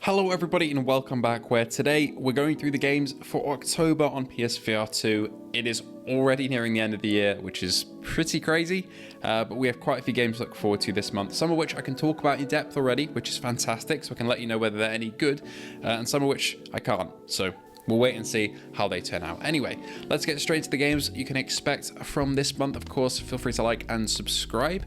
Hello everybody and welcome back, where today we're going through the games for October on PSVR2. It is already nearing the end of the year, which is pretty crazy, but we have quite a few games to look forward to this month, some of which I can talk about in depth already, which is fantastic, so I can let you know whether they're any good, and some of which I can't, so we'll wait and see how they turn out. Anyway, let's get straight to the games you can expect from this month. Of course, feel free to like and subscribe.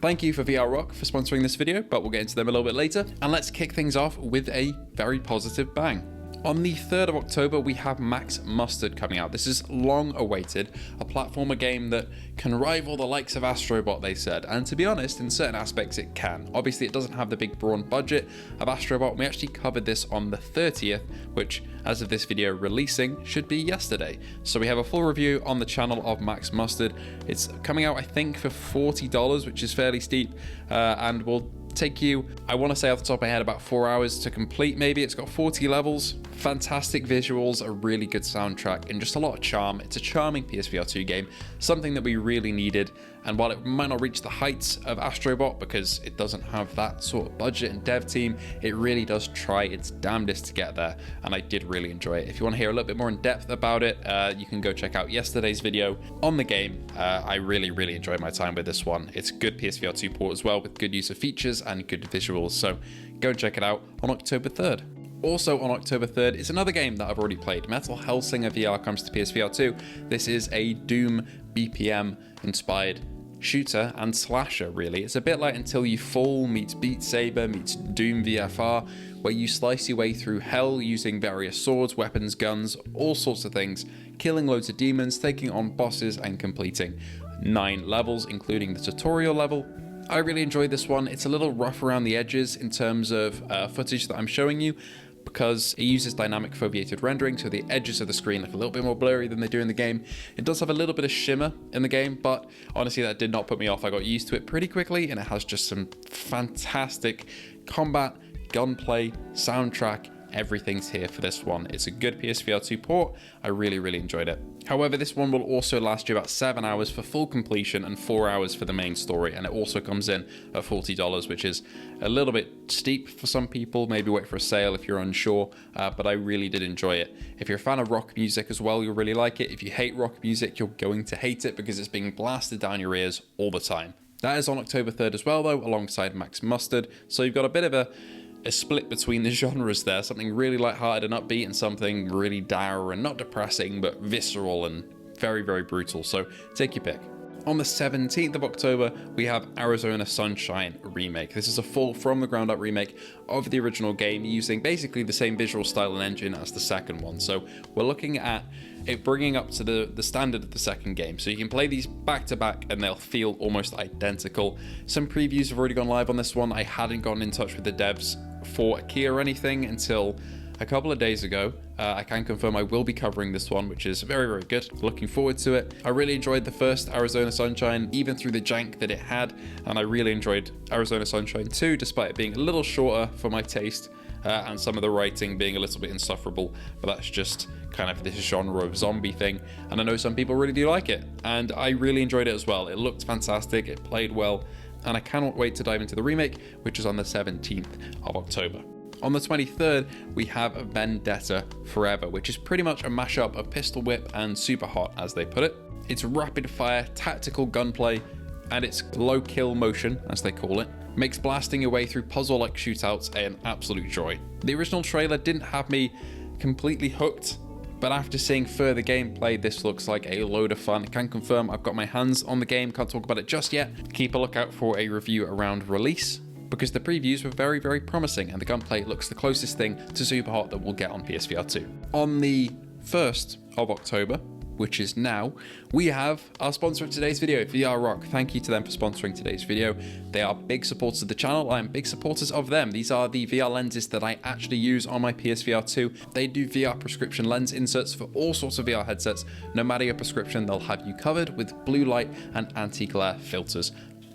Thank you for VRSO for sponsoring this video, but we'll get into them a little bit later. And let's kick things off with a very positive bang. On the 3rd of October, we have Max Mustard coming out. This is long awaited, a platformer game that can rival the likes of Astrobot, they said. And to be honest, in certain aspects it can. Obviously, it doesn't have the big brawn budget of Astrobot. We actually covered this on the 30th, which, as of this video releasing, should be yesterday. So we have a full review on the channel of Max Mustard. It's coming out, I think, for $40, which is fairly steep, and will take you, I want to say off the top of my head, about 4 hours to complete maybe. It's got 40 levels, fantastic visuals, a really good soundtrack, and just a lot of charm. It's a charming PSVR2 game, something that we really needed, and while it might not reach the heights of Astrobot because it doesn't have that sort of budget and dev team, it really does try its damnedest to get there, and I did really enjoy it. If you want to hear a little bit more in depth about it, you can go check out yesterday's video on the game. I really enjoyed my time with this one. It's a good PSVR2 port as well, with good use of features and good visuals, so go and check it out on October 3rd. Also on October 3rd is another game that I've already played. Metal Hellsinger VR comes to PSVR2. This is a Doom BPM inspired shooter and slasher, really. It's a bit like Until You Fall meets Beat Saber meets Doom VFR, where you slice your way through hell using various swords, weapons, guns, all sorts of things, killing loads of demons, taking on bosses, and completing 9 levels, including the tutorial level. I really enjoyed this one. It's a little rough around the edges in terms of footage that I'm showing you, because it uses dynamic foveated rendering, so the edges of the screen look a little bit more blurry than they do in the game. It does have a little bit of shimmer in the game, but honestly that did not put me off. I got used to it pretty quickly, and it has just some fantastic combat, gunplay, soundtrack. Everything's here for this one. It's a good PSVR2 port. I really enjoyed it. However, this one will also last you about 7 hours for full completion and 4 hours for the main story, and it also comes in at $40, which is a little bit steep for some people. Maybe wait for a sale if you're unsure, but I really did enjoy it. If you're a fan of rock music as well, you'll really like it. If you hate rock music, you're going to hate it because it's being blasted down your ears all the time. That is on October 3rd as well, though, alongside Max Mustard, so you've got a bit of a split between the genres there, something really lighthearted and upbeat, and something really dour and not depressing, but visceral and very brutal, so take your pick. On the 17th of October, we have Arizona Sunshine Remake. This is a full from the ground up remake of the original game, using basically the same visual style and engine as the second one. So we're looking at it bringing up to the standard of the second game. So you can play these back to back and they'll feel almost identical. Some previews have already gone live on this one. I hadn't gotten in touch with the devs for a key or anything until a couple of days ago. I can confirm I will be covering this one, which is very good. Looking forward to it. I really enjoyed the first Arizona Sunshine, even through the jank that it had, and I really enjoyed Arizona Sunshine 2, despite it being a little shorter for my taste, and some of the writing being a little bit insufferable, but that's just kind of this genre of zombie thing, and I know some people really do like it, and I really enjoyed it as well. It looked fantastic, it played well, and I cannot wait to dive into the remake, which is on the 17th of October. On the 23rd, we have Vendetta Forever, which is pretty much a mashup of Pistol Whip and Super Hot, as they put it. It's rapid fire, tactical gunplay, and it's low kill motion, as they call it, makes blasting your way through puzzle-like shootouts an absolute joy. The original trailer didn't have me completely hooked, but after seeing further gameplay, this looks like a load of fun. I can confirm I've got my hands on the game, can't talk about it just yet. Keep a lookout for a review around release, because the previews were very promising, and the gunplay looks the closest thing to Super Hot that we'll get on PSVR2. On the 1st of October, which is now, we have our sponsor of today's video, VRSO. Thank you to them for sponsoring today's video. They are big supporters of the channel. I am big supporters of them. These are the VR lenses that I actually use on my PSVR2. They do VR prescription lens inserts for all sorts of VR headsets. No matter your prescription, they'll have you covered with blue light and anti-glare filters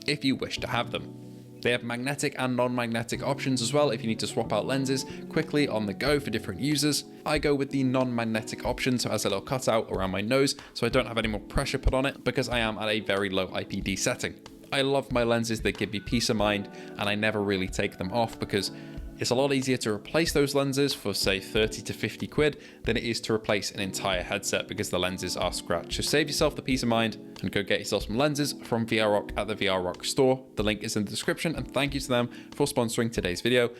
if you wish to have them. They have magnetic and non-magnetic options as well if you need to swap out lenses quickly on the go for different users. I go with the non-magnetic option, so it has a little cutout around my nose so I don't have any more pressure put on it because I am at a very low IPD setting. I love my lenses, they give me peace of mind, and I never really take them off because It's a lot easier to replace those lenses for say 30 to 50 quid than it is to replace an entire headset because the lenses are scratched. So save yourself the peace of mind and go get yourself some lenses from VRROC at the VRROC store. The link is in the description, and thank you to them for sponsoring today's video.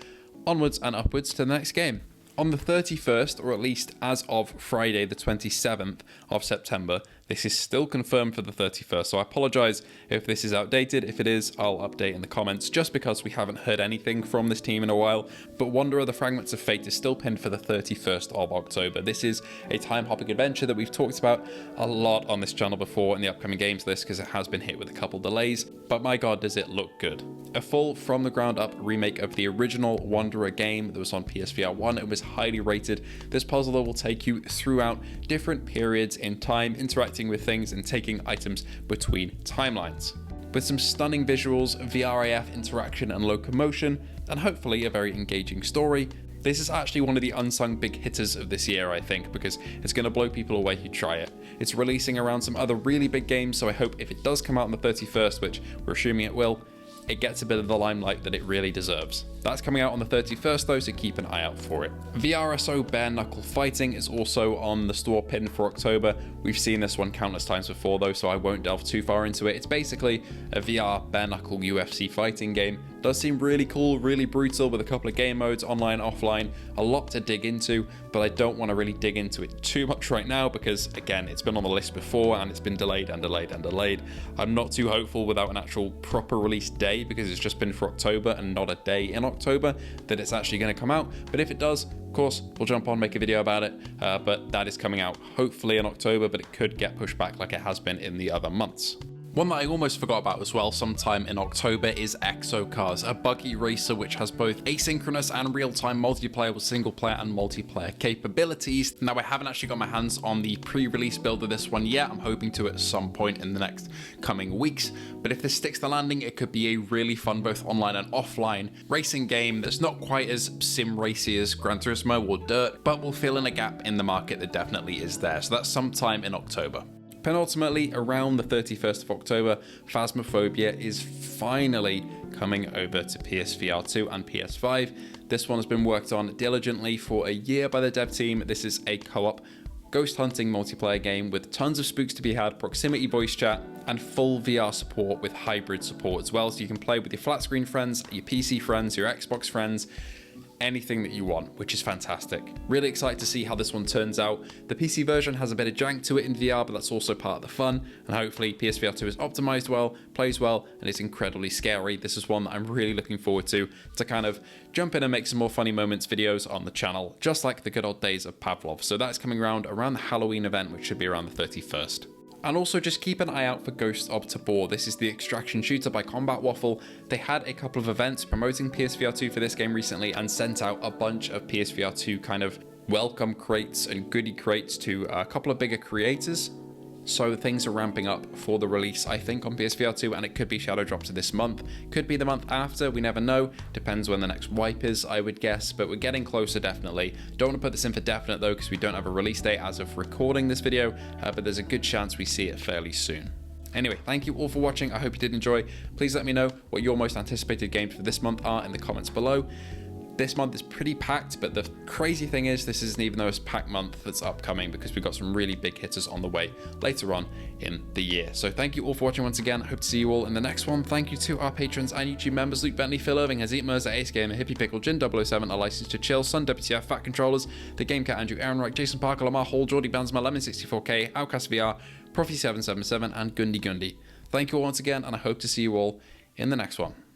Onwards and upwards to the next game. On the 31st, or at least as of Friday the 27th of September, this is still confirmed for the 31st, so I apologise if this is outdated. If it is, I'll update in the comments, just because we haven't heard anything from this team in a while. But Wanderer: The Fragments of Fate is still pinned for the 31st of October. This is a time-hopping adventure that we've talked about a lot on this channel before in the upcoming games list, because it has been hit with a couple delays, but my god does it look good. A full from-the-ground-up remake of the original Wanderer game that was on PSVR1. It was highly rated. This puzzler will take you throughout different periods in time, interacting with things and taking items between timelines. With some stunning visuals, VRAF interaction and locomotion, and hopefully a very engaging story, this is actually one of the unsung big hitters of this year, I think, because it's going to blow people away who try it. It's releasing around some other really big games, so I hope if it does come out on the 31st, which we're assuming it will, it gets a bit of the limelight that it really deserves. That's coming out on the 31st though, so keep an eye out for it. VRSO Bare Knuckle Fighting is also on the store pin for October. We've seen this one countless times before though, so I won't delve too far into it. It's basically a VR bare knuckle UFC fighting game. Does seem really cool, really brutal, with a couple of game modes, online, offline, a lot to dig into, but I don't want to really dig into it too much right now because, again, it's been on the list before and it's been delayed and delayed and delayed. I'm not too hopeful without an actual proper release day, because it's just been for October and not a day in October, that it's actually going to come out. But if it does, of course, we'll jump on, make a video about it, but that is coming out hopefully in October, but it could get pushed back like it has been in the other months. One that I almost forgot about as well sometime in October is Exocars, a buggy racer which has both asynchronous and real-time multiplayer with single-player and multiplayer capabilities. Now, I haven't actually got my hands on the pre-release build of this one yet. I'm hoping to at some point in the next coming weeks, but if this sticks the landing, it could be a really fun both online and offline racing game that's not quite as sim racy as Gran Turismo or Dirt, but will fill in a gap in the market that definitely is there. So that's sometime in October. Penultimately, around the 31st of October, Phasmophobia is finally coming over to PSVR2 and PS5. This one has been worked on diligently for a year by the dev team. This is a co-op ghost hunting multiplayer game with tons of spooks to be had, proximity voice chat, and full VR support with hybrid support as well. So you can play with your flat screen friends, your PC friends, your Xbox friends, anything that you want, which is fantastic. Really excited to see how this one turns out. The PC version has a bit of jank to it in VR, but that's also part of the fun, and hopefully PSVR2 is optimized well, plays well, and is incredibly scary. This is one that I'm really looking forward to kind of jump in and make some more funny moments videos on the channel, just like the good old days of Pavlov. So that's coming around the Halloween event, which should be around the 31st. And also just keep an eye out for Ghosts of Tabor. This is the extraction shooter by Combat Waffle. They had a couple of events promoting PSVR2 for this game recently and sent out a bunch of PSVR2 kind of welcome crates and goodie crates to a couple of bigger creators. So things are ramping up for the release, I think, on PSVR2, and it could be shadow dropped to this month. Could be the month after, we never know. Depends when the next wipe is, I would guess, but we're getting closer definitely. Don't want to put this in for definite though, because we don't have a release date as of recording this video, but there's a good chance we see it fairly soon. Anyway, thank you all for watching. I hope you did enjoy. Please let me know what your most anticipated games for this month are in the comments below. This month is pretty packed, but the crazy thing is this isn't even the most packed month that's upcoming, because we've got some really big hitters on the way later on in the year. So thank you all for watching once again. I hope to see you all in the next one. Thank you to our patrons and YouTube members: Luke Bentley, Phil Irving, Hazit Mirza, Ace Gamer, Hippie Pickle, Jin 007, A License to Chill, Sun WTF, Fat Controllers, The Game Cat, Andrew Aaronreich, Jason Parker, Lamar Hall, Jordy Bansma, Lemon64K, Outcast VR, Profi777, and Gundy Gundy. Thank you all once again, and I hope to see you all in the next one.